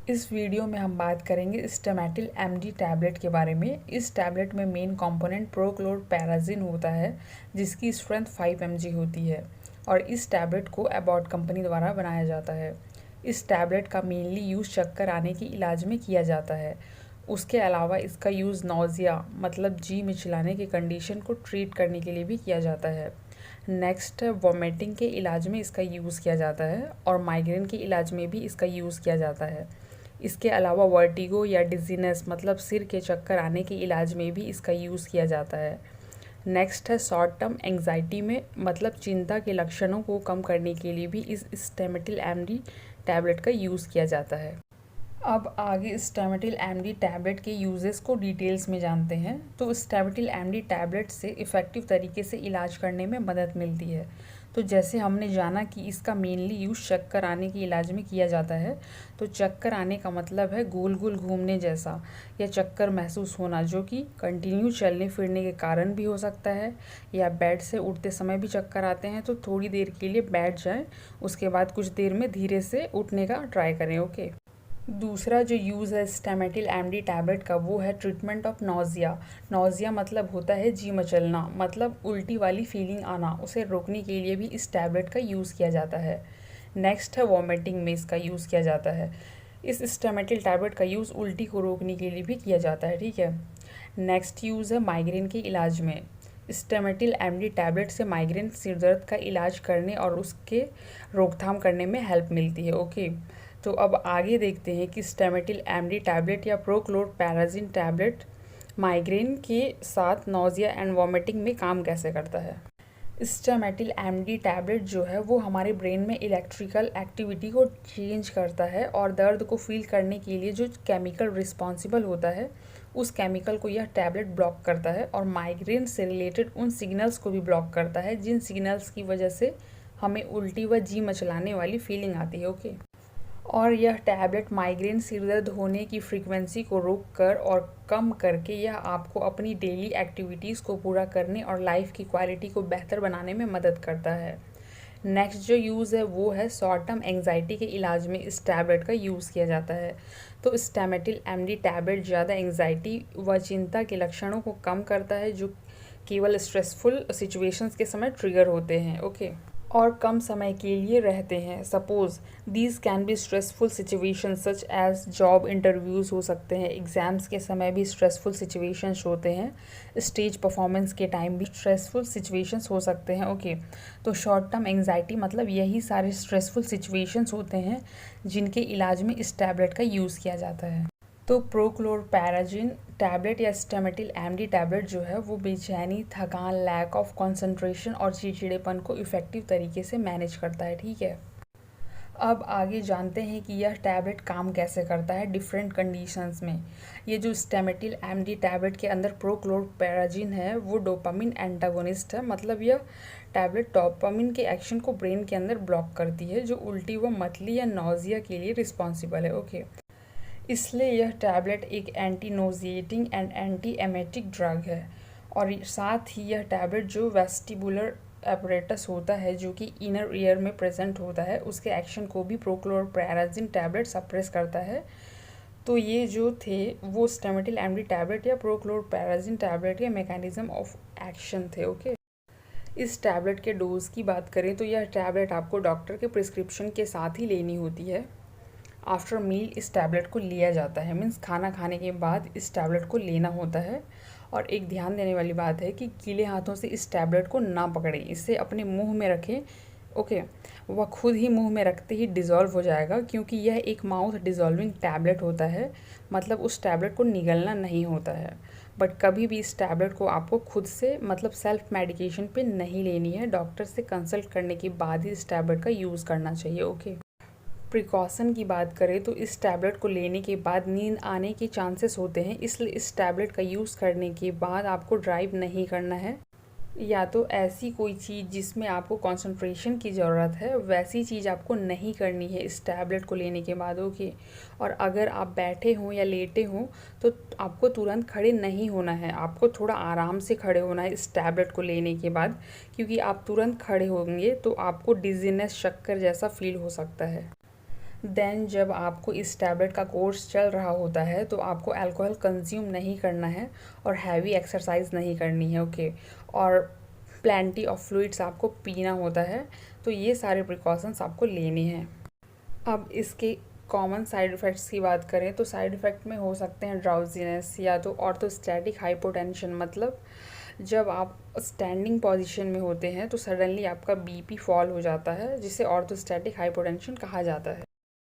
इस वीडियो में हम बात करेंगे स्टेमेटिल एमडी टैबलेट के बारे में। इस टैबलेट में मेन कंपोनेंट प्रोक्लोरपैराजिन होता है जिसकी स्ट्रेंथ 5 mg होती है और इस टैबलेट को एबॉट कंपनी द्वारा बनाया जाता है। इस टैबलेट का मेनली यूज़ चक्कर आने के इलाज में किया जाता है। उसके अलावा इसका यूज़ नौजिया मतलब जी मिचलाने की कंडीशन को ट्रीट करने के लिए भी किया जाता है। नेक्स्ट वॉमिटिंग के इलाज में इसका यूज़ किया जाता है और माइग्रेन के इलाज में भी इसका यूज़ किया जाता है। इसके अलावा वर्टिगो या डिजीनेस मतलब सिर के चक्कर आने के इलाज में भी इसका यूज़ किया जाता है। नेक्स्ट है शॉर्ट टर्म एंग्जाइटी में मतलब चिंता के लक्षणों को कम करने के लिए भी इस स्टेमेटिल एमडी टैबलेट का यूज़ किया जाता है। अब आगे स्टेमेटिल एमडी टैबलेट के यूजेस को डिटेल्स में जानते हैं। तो स्टेमेटिल एमडी टैबलेट से इफ़ेक्टिव तरीके से इलाज करने में मदद मिलती है। तो जैसे हमने जाना कि इसका मेनली यूज़ चक्कर आने के इलाज में किया जाता है। तो चक्कर आने का मतलब है गोल गोल घूमने जैसा या चक्कर महसूस होना, जो कि कंटिन्यू चलने फिरने के कारण भी हो सकता है या बेड से उठते समय भी चक्कर आते हैं तो थोड़ी देर के लिए बैठ जाएं, उसके बाद कुछ देर में धीरे से उठने का ट्राई करें। ओके। दूसरा जो यूज़ है स्टेमेटिल एमडी टैबलेट का वो है ट्रीटमेंट ऑफ नौजिया। नौजिया मतलब होता है जी मचलना मतलब उल्टी वाली फीलिंग आना, उसे रोकने के लिए भी इस टैबलेट का यूज़ किया जाता है। नेक्स्ट है वॉमिटिंग में इसका यूज़ किया जाता है। इस स्टेमेटिल टैबलेट का यूज़ उल्टी को रोकने के लिए भी किया जाता है। ठीक है। नेक्स्ट यूज़ है माइग्रेन के इलाज में। स्टेमेटिल एमडी टैबलेट से माइग्रेन सिर दर्द का इलाज करने और उसके रोकथाम करने में हेल्प मिलती है। ओके। तो अब आगे देखते हैं कि स्टेमेटिल एमडी टैबलेट या प्रोक्लोरपैराजिन टैबलेट माइग्रेन के साथ नौजिया एंड वॉमिटिंग में काम कैसे करता है। स्टेमेटिल एमडी टैबलेट जो है वो हमारे ब्रेन में इलेक्ट्रिकल एक्टिविटी को चेंज करता है और दर्द को फील करने के लिए जो केमिकल रिस्पॉन्सिबल होता है उस केमिकल को यह टैबलेट ब्लॉक करता है और माइग्रेन से रिलेटेड उन सिग्नल्स को भी ब्लॉक करता है जिन सिग्नल्स की वजह से हमें उल्टी व जी मचलाने वाली फीलिंग आती है। ओके। और यह टैबलेट माइग्रेन सिरदर्द होने की फ्रीक्वेंसी को रोककर और कम करके यह आपको अपनी डेली एक्टिविटीज़ को पूरा करने और लाइफ की क्वालिटी को बेहतर बनाने में मदद करता है। नेक्स्ट जो यूज़ है वो है शॉर्ट टर्म एंग्जाइटी के इलाज में इस टैबलेट का यूज़ किया जाता है। तो स्टेमेटिल एमडी टैबलेट ज़्यादा एंग्जाइटी व चिंता के लक्षणों को कम करता है जो केवल स्ट्रेसफुल सिचुएशंस के समय ट्रिगर होते हैं। ओके। और कम समय के लिए रहते हैं। Suppose these can be stressful situation such as job interviews हो सकते हैं, एग्ज़ाम्स के समय भी स्ट्रेसफुल सिचुएशंस होते हैं, स्टेज परफॉर्मेंस के टाइम भी स्ट्रेसफुल सिचुएशंस हो सकते हैं। ओके। तो शॉर्ट टर्म एंग्जाइटी मतलब यही सारे स्ट्रेसफुल सिचुएशंस होते हैं जिनके इलाज में इस टैबलेट का यूज़ किया जाता है। तो प्रोक्लोरपैराजिन टैबलेट या स्टेमेटिल एमडी टैबलेट जो है वो बेचैनी, थकान, लैक ऑफ कंसंट्रेशन और चिड़चिड़ेपन को इफ़ेक्टिव तरीके से मैनेज करता है। ठीक है। अब आगे जानते हैं कि यह टैबलेट काम कैसे करता है डिफरेंट कंडीशंस में। ये जो स्टेमेटिल एमडी टैबलेट के अंदर प्रोक्लोरपैराजिन है वो डोपामिन एंटागोनिस्ट है मतलब यह टैबलेट डोपामिन के एक्शन को ब्रेन के अंदर ब्लॉक करती है जो उल्टी व मतली या नौजिया के लिए रिस्पॉन्सिबल है। ओके। इसलिए यह टैबलेट एक anti nauseating and antiemetic drug है और साथ ही यह टैबलेट जो वेस्टिबुलर एपरेटस होता है जो कि इनर ईयर में प्रेजेंट होता है उसके एक्शन को भी प्रोक्लोरपैराजिन टैबलेट सप्रेस करता है। तो ये जो थे वो स्टेमेटिल एमडी टैबलेट या प्रोक्लोरपैराजिन टैबलेट के मैकेनिज्म ऑफ एक्शन थे। ओके। इस टैबलेट के डोज की बात करें तो यह टैबलेट आपको डॉक्टर के प्रिस्क्रिप्शन के साथ ही लेनी होती है। आफ्टर मील इस टैबलेट को लिया जाता है, मीन्स खाना खाने के बाद इस टैबलेट को लेना होता है। और एक ध्यान देने वाली बात है कि गीले हाथों से इस टैबलेट को ना पकड़ें, इसे अपने मुंह में रखें। ओके। वह खुद ही मुंह में रखते ही डिज़ोल्व हो जाएगा क्योंकि यह एक माउथ डिज़ोल्विंग टैबलेट होता है मतलब उस टैबलेट को निगलना नहीं होता है। बट कभी भी इस टैबलेट को आपको खुद से मतलब सेल्फ मेडिकेशन पे नहीं लेनी है, डॉक्टर से कंसल्ट करने के बाद ही इस टैबलेट का यूज़ करना चाहिए। ओके। प्रिकॉशन की बात करें तो इस टैबलेट को लेने के बाद नींद आने के चांसेस होते हैं, इसलिए इस टैबलेट का यूज़ करने के बाद आपको ड्राइव नहीं करना है या तो ऐसी कोई चीज़ जिसमें आपको कंसंट्रेशन की ज़रूरत है वैसी चीज़ आपको नहीं करनी है इस टैबलेट को लेने के बाद। ओके। और अगर आप बैठे हों या लेटे हों तो आपको तुरंत खड़े नहीं होना है, आपको थोड़ा आराम से खड़े होना है इस टैबलेट को लेने के बाद क्योंकि आप तुरंत खड़े होंगे तो आपको डिजीनेस, चक्कर जैसा फील हो सकता है। देन जब आपको इस टैबलेट का कोर्स चल रहा होता है तो आपको अल्कोहल कंज्यूम नहीं करना है और हैवी एक्सरसाइज नहीं करनी है, ओके। और प्लेंटी ऑफ फ्लूइड्स आपको पीना होता है। तो ये सारे प्रिकॉशंस आपको लेने हैं। अब इसके कॉमन साइड इफ़ेक्ट्स की बात करें तो साइड इफ़ेक्ट में हो सकते हैं ड्राउजीनेस या तो ऑर्थोस्टैटिक हाइपोटेंशन, मतलब जब आप स्टैंडिंग पोजीशन में होते हैं तो सडनली आपका बीपी फॉल हो जाता है, जिसे ऑर्थोस्टैटिक हाइपोटेंशन कहा जाता है।